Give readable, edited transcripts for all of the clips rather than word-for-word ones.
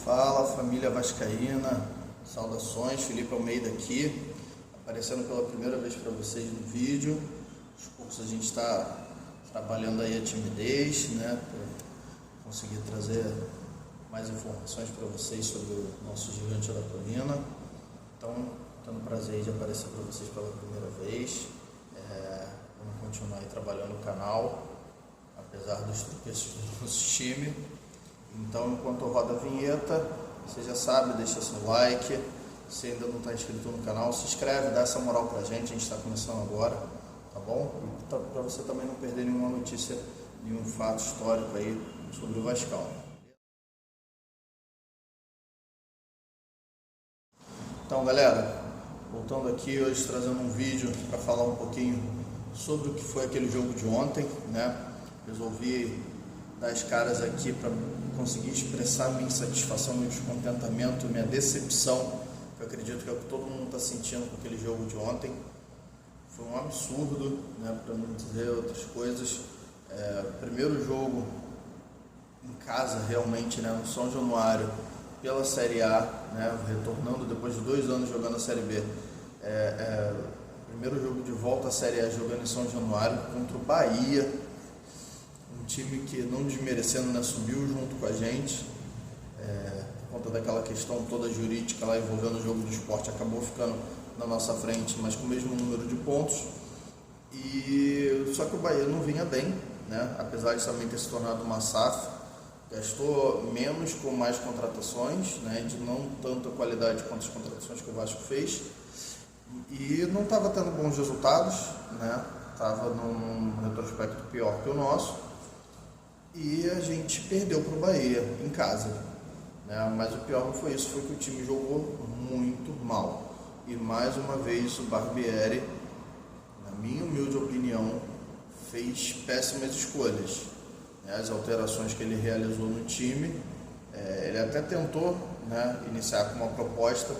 Fala família vascaína, saudações, Felipe Almeida aqui, aparecendo pela primeira vez para vocês no vídeo. Aos poucos a gente está trabalhando aí a timidez, né, para conseguir trazer mais informações para vocês sobre o nosso gigante da colina. Então, tendo o prazer de aparecer para vocês pela primeira vez. Vamos continuar aí trabalhando o canal, apesar dos tropeços do nosso time. Então, enquanto roda a vinheta, você já sabe, deixa seu like. Se ainda não está inscrito no canal, se inscreve, dá essa moral pra gente, a gente está começando agora, tá bom? E para você também não perder nenhuma notícia, nenhum fato histórico aí sobre o Vascão. Então, galera, voltando aqui hoje trazendo um vídeo para falar um pouquinho sobre o que foi aquele jogo de ontem, né? Resolvi dar as caras aqui para conseguir expressar minha insatisfação, meu descontentamento, minha decepção, que eu acredito que é o que todo mundo está sentindo com aquele jogo de ontem. Foi um absurdo, né, para não dizer outras coisas. Primeiro jogo em casa, realmente, né, no São Januário, pela Série A, né, retornando depois de 2 anos jogando a Série B. Primeiro jogo de volta à Série A jogando em São Januário contra o Bahia. Um time que, não desmerecendo, né, subiu junto com a gente, por conta daquela questão toda jurídica lá envolvendo o jogo do esporte, acabou ficando na nossa frente, mas com o mesmo número de pontos. Só que o Bahia não vinha bem, né, apesar de também ter se tornado uma SAF, gastou menos com mais contratações, né, de não tanta qualidade quanto as contratações que o Vasco fez, e não estava tendo bons resultados, né, estava num retrospecto pior que o nosso. E a gente perdeu para o Bahia em casa, né? Mas o pior não foi isso, foi que o time jogou muito mal. E mais uma vez o Barbieri, na minha humilde opinião, fez péssimas escolhas, né? As alterações que ele realizou no time, ele até tentou, né, iniciar com uma proposta,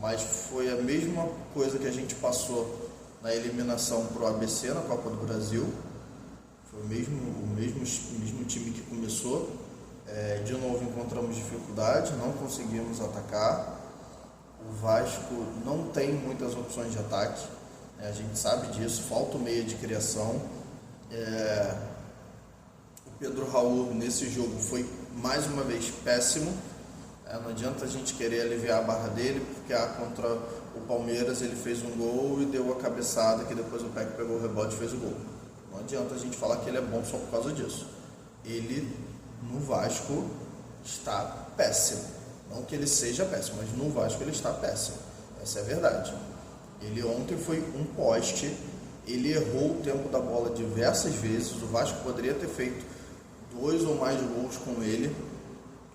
mas foi a mesma coisa que a gente passou na eliminação para o ABC na Copa do Brasil. Foi o mesmo time que começou. De novo encontramos dificuldade, não conseguimos atacar. O Vasco não tem muitas opções de ataque, né? A gente sabe disso, falta o meia de criação. O Pedro Raul nesse jogo foi mais uma vez péssimo. Não adianta a gente querer aliviar a barra dele, porque contra o Palmeiras ele fez um gol e deu a cabeçada, que depois o Peck pegou o rebote e fez o gol. Não adianta a gente falar que ele é bom só por causa disso. Ele, no Vasco, está péssimo. Não que ele seja péssimo, mas no Vasco ele está péssimo. Essa é a verdade. Ele ontem foi um poste, ele errou o tempo da bola diversas vezes. O Vasco poderia ter feito 2 ou mais gols com ele.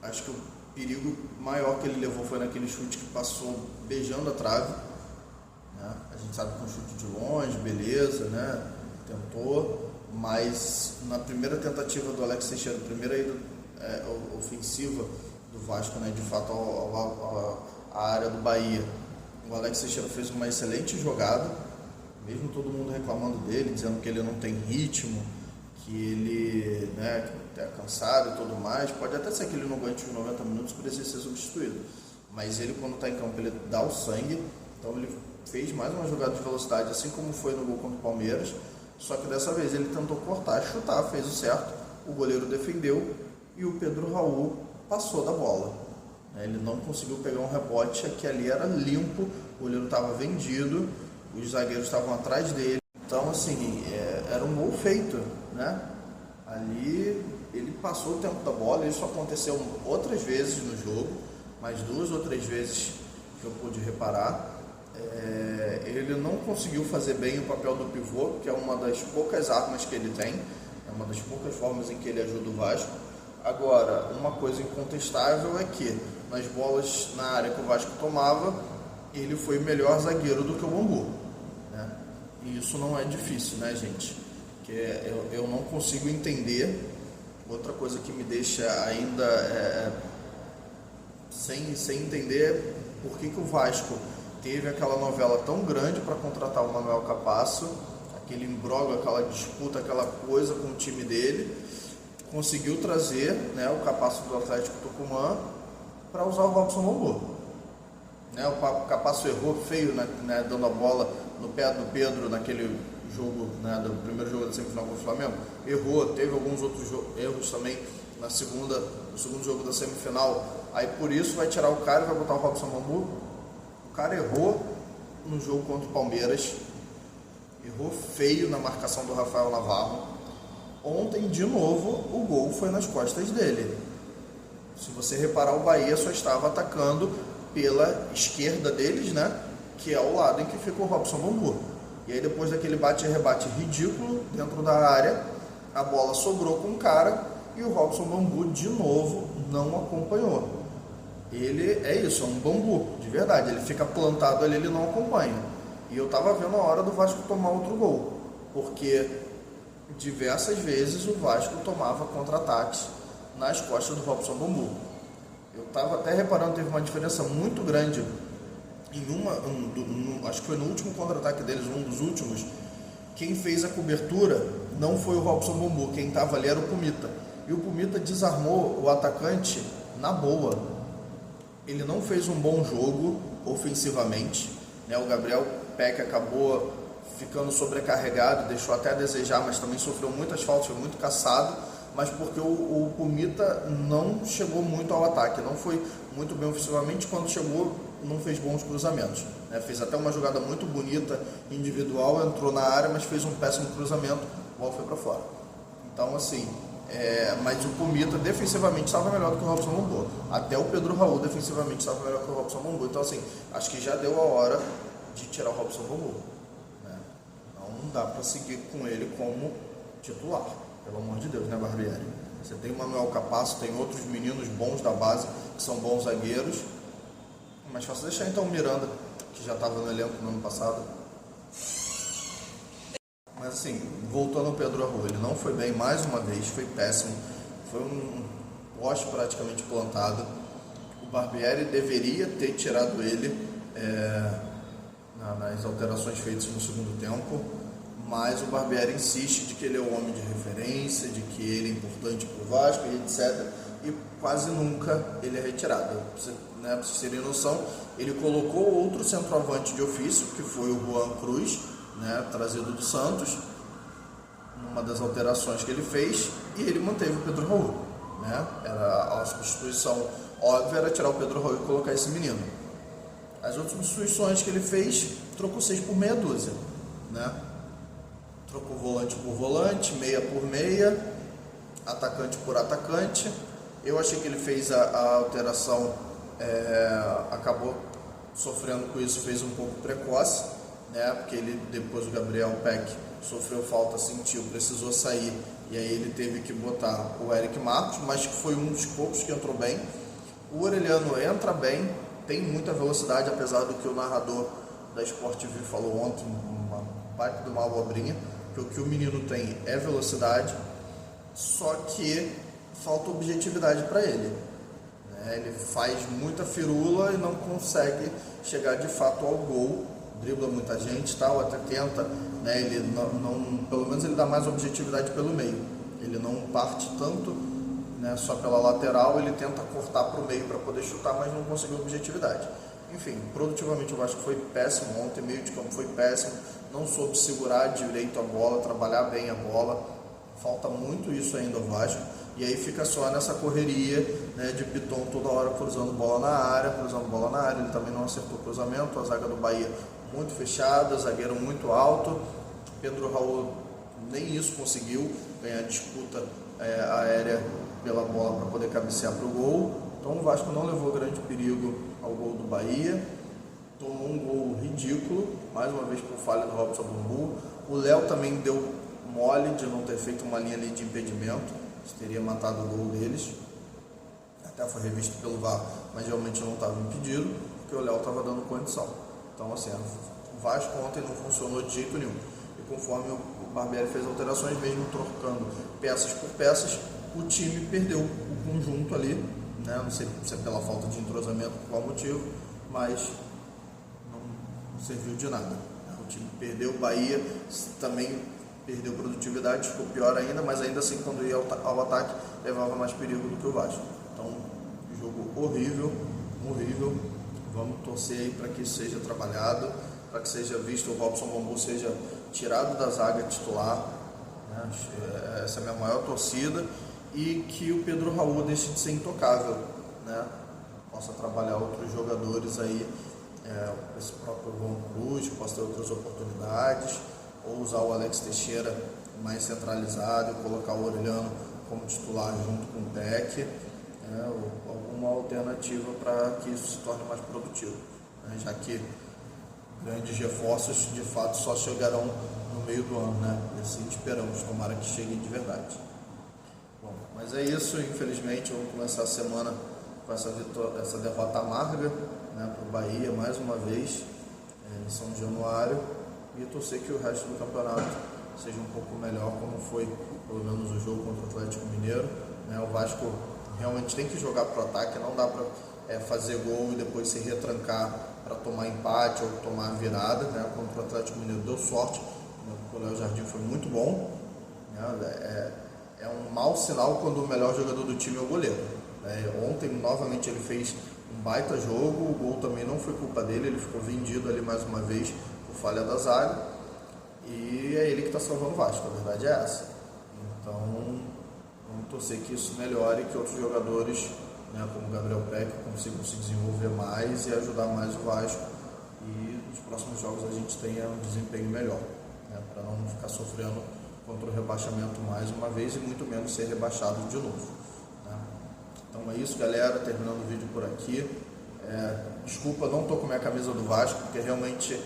Acho que o perigo maior que ele levou foi naquele chute que passou beijando a trave, né? A gente sabe que um chute de longe, beleza, né? Tentou, mas na primeira tentativa do Alex Teixeira, primeira ida ofensiva do Vasco, né, de fato a área do Bahia, o Alex Teixeira fez uma excelente jogada, mesmo todo mundo reclamando dele, dizendo que ele não tem ritmo, que ele, né, é cansado e tudo mais. Pode até ser que ele não aguente os 90 minutos e precise ser substituído, mas ele, quando está em campo, ele dá o sangue. Então ele fez mais uma jogada de velocidade, assim como foi no gol contra o Palmeiras. Só que dessa vez ele tentou cortar, chutar, fez o certo, o goleiro defendeu e o Pedro Raul passou da bola. Ele não conseguiu pegar um rebote, que ali era limpo, o goleiro estava vendido, os zagueiros estavam atrás dele. Então, assim, era um gol feito, né? Ali ele passou o tempo da bola, isso aconteceu outras vezes no jogo, mais 2 ou 3 vezes que eu pude reparar. Ele não conseguiu fazer bem o papel do pivô, que é uma das poucas armas que ele tem, é uma das poucas formas em que ele ajuda o Vasco. Agora, uma coisa incontestável é que nas bolas na área que o Vasco tomava, ele foi melhor zagueiro do que o Bambu, né? E isso não é difícil, né, gente? Que eu não consigo entender. Outra coisa que me deixa ainda sem entender por que o Vasco teve aquela novela tão grande para contratar o Manuel Capasso, aquele imbróglio, aquela disputa, aquela coisa com o time dele. Conseguiu trazer, né, o Capasso do Atlético Tucumã para usar o Robson Bambu. Né, o Capasso errou feio, né, dando a bola no pé do Pedro naquele jogo, né, do primeiro jogo da semifinal contra o Flamengo. Errou, teve alguns outros erros também no segundo jogo da semifinal. Aí por isso vai tirar o cara e vai botar o Robson Bambu. O cara errou no jogo contra o Palmeiras, errou feio na marcação do Rafael Navarro. Ontem, de novo, o gol foi nas costas dele. Se você reparar, o Bahia só estava atacando pela esquerda deles, né, que é o lado em que fica o Robson Bambu. E aí depois daquele bate-rebate ridículo dentro da área, a bola sobrou com o cara e o Robson Bambu de novo não acompanhou. Ele é isso, é um bambu, de verdade, ele fica plantado ali, ele não acompanha. E eu tava vendo a hora do Vasco tomar outro gol, porque diversas vezes o Vasco tomava contra-ataques nas costas do Robson Bambu. Eu tava até reparando, teve uma diferença muito grande acho que foi no último contra-ataque deles, um dos últimos. Quem fez a cobertura não foi o Robson Bambu, quem estava ali era o Pumita. E o Pumita desarmou o atacante na boa. Ele não fez um bom jogo ofensivamente, né? O Gabriel Peck acabou ficando sobrecarregado, deixou até a desejar, mas também sofreu muitas faltas, foi muito caçado, mas porque o Pumita não chegou muito ao ataque, não foi muito bem ofensivamente. Quando chegou, não fez bons cruzamentos, né? Fez até uma jogada muito bonita individual, entrou na área, mas fez um péssimo cruzamento, a bola foi para fora. Então, assim, mas o Pumita defensivamente estava melhor do que o Robson Bambu. Até o Pedro Raul defensivamente estava melhor que o Robson Bambu. Então, assim, acho que já deu a hora de tirar o Robson Bambu, né? Não dá para seguir com ele como titular, pelo amor de Deus, né, Barbieri? Você tem o Manuel Capasso, tem outros meninos bons da base, que são bons zagueiros. É mais fácil deixar então o Miranda, que já estava no elenco no ano passado. Mas assim, voltando ao Pedro Raul, ele não foi bem mais uma vez, foi péssimo. Foi um poste praticamente plantado. O Barbieri deveria ter tirado ele nas alterações feitas no segundo tempo. Mas o Barbieri insiste de que ele é o homem de referência, de que ele é importante para o Vasco e etc. E quase nunca ele é retirado. Pra vocês terem noção, ele colocou outro centroavante de ofício, que foi o Juan Cruz, né, trazido do Santos, numa das alterações que ele fez, e ele manteve o Pedro Raul, né? A substituição óbvia era tirar o Pedro Raul e colocar esse menino. As outras substituições que ele fez, trocou 6 por meia dúzia, né? Trocou volante por volante, meia por meia, atacante por atacante. Eu achei que ele fez a alteração, acabou sofrendo com isso, fez um pouco precoce, né? Porque ele, depois o Gabriel Peck sofreu falta, sentiu, precisou sair, e aí ele teve que botar o Eric Marcos, mas que foi um dos poucos que entrou bem. O Orelhano entra bem, tem muita velocidade, apesar do que o narrador da Sport TV falou ontem, uma baita de uma abobrinha, que o que o menino tem é velocidade, só que falta objetividade para ele, né? Ele faz muita firula e não consegue chegar de fato ao gol, dribla muita gente, tal, até tenta, né? Ele não, pelo menos ele dá mais objetividade pelo meio, ele não parte tanto, né, só pela lateral, ele tenta cortar para o meio para poder chutar, mas não conseguiu objetividade. Enfim, produtivamente o Vasco foi péssimo ontem, meio de campo foi péssimo, não soube segurar direito a bola, trabalhar bem a bola, falta muito isso ainda ao Vasco, e aí fica só nessa correria, né, de Piton toda hora cruzando bola na área, ele também não acertou o cruzamento, a zaga do Bahia muito fechada, zagueiro muito alto, Pedro Raul nem isso conseguiu, ganhar disputa aérea pela bola para poder cabecear para o gol. Então o Vasco não levou grande perigo ao gol do Bahia, tomou um gol ridículo, mais uma vez por falha do Robson Bambu. O Léo também deu mole de não ter feito uma linha ali de impedimento, isso teria matado o gol deles, até foi revisto pelo VAR, mas realmente não estava impedido, porque o Léo estava dando condição. Então assim, o Vasco ontem não funcionou de jeito nenhum, e conforme o Barbieri fez alterações, mesmo trocando peças por peças, o time perdeu o conjunto ali, né? Não sei se é pela falta de entrosamento, por qual motivo, mas não serviu de nada. O time perdeu, o Bahia também perdeu produtividade, ficou pior ainda, mas ainda assim, quando ia ao ataque, levava mais perigo do que o Vasco. Então, o jogo jogo horrível, horrível. Vamos torcer aí para que isso seja trabalhado, para que seja visto, o Robson Bambu seja tirado da zaga titular, né? Essa é a minha maior torcida, e que o Pedro Raul deixe de ser intocável, né? Possa trabalhar outros jogadores aí, esse próprio João Cruz, possa ter outras oportunidades, ou usar o Alex Teixeira mais centralizado, colocar o Orellano como titular junto com o Peck, ou alguma alternativa para que isso se torne mais produtivo, né? Já que grandes reforços de fato só chegarão no meio do ano, né? E assim esperamos, tomara que cheguem de verdade. Bom, mas é isso, infelizmente vamos começar a semana com essa derrota amarga, né, para o Bahia mais uma vez, em São Januário, e torcer que o resto do campeonato seja um pouco melhor, como foi pelo menos o jogo contra o Atlético Mineiro, né? O Vasco realmente tem que jogar para o ataque, não dá para fazer gol e depois se retrancar para tomar empate ou tomar virada, né? Contra o Atlético Mineiro deu sorte, né? O Léo Jardim foi muito bom, né? É um mau sinal quando o melhor jogador do time é o goleiro, né? Ontem novamente ele fez um baita jogo, o gol também não foi culpa dele, ele ficou vendido ali mais uma vez por falha da zaga, e é ele que está salvando o Vasco, a verdade é essa. Então vamos torcer que isso melhore, que outros jogadores, né, como o Gabriel Peck, consigam se desenvolver mais e ajudar mais o Vasco, e nos próximos jogos a gente tenha um desempenho melhor, né, para não ficar sofrendo contra o rebaixamento mais uma vez e muito menos ser rebaixado de novo, né? Então é isso, galera, terminando o vídeo por aqui. Desculpa, não estou com minha camisa do Vasco, porque realmente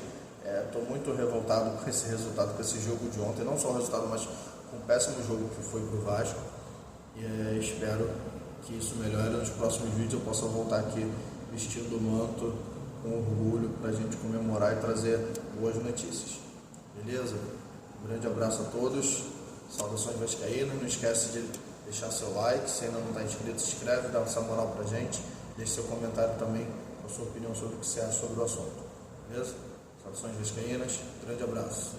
estou muito revoltado com esse resultado, com esse jogo de ontem, não só o resultado, mas com o péssimo jogo que foi para o Vasco, e espero que isso melhore. Nos próximos vídeos eu possa voltar aqui vestindo o manto com orgulho para a gente comemorar e trazer boas notícias, beleza? Um grande abraço a todos, saudações vascaínas, não esquece de deixar seu like, se ainda não está inscrito, se inscreve, dá essa moral pra gente, deixe seu comentário também com a sua opinião sobre o que você acha sobre o assunto, beleza? Saudações vascaínas, grande abraço.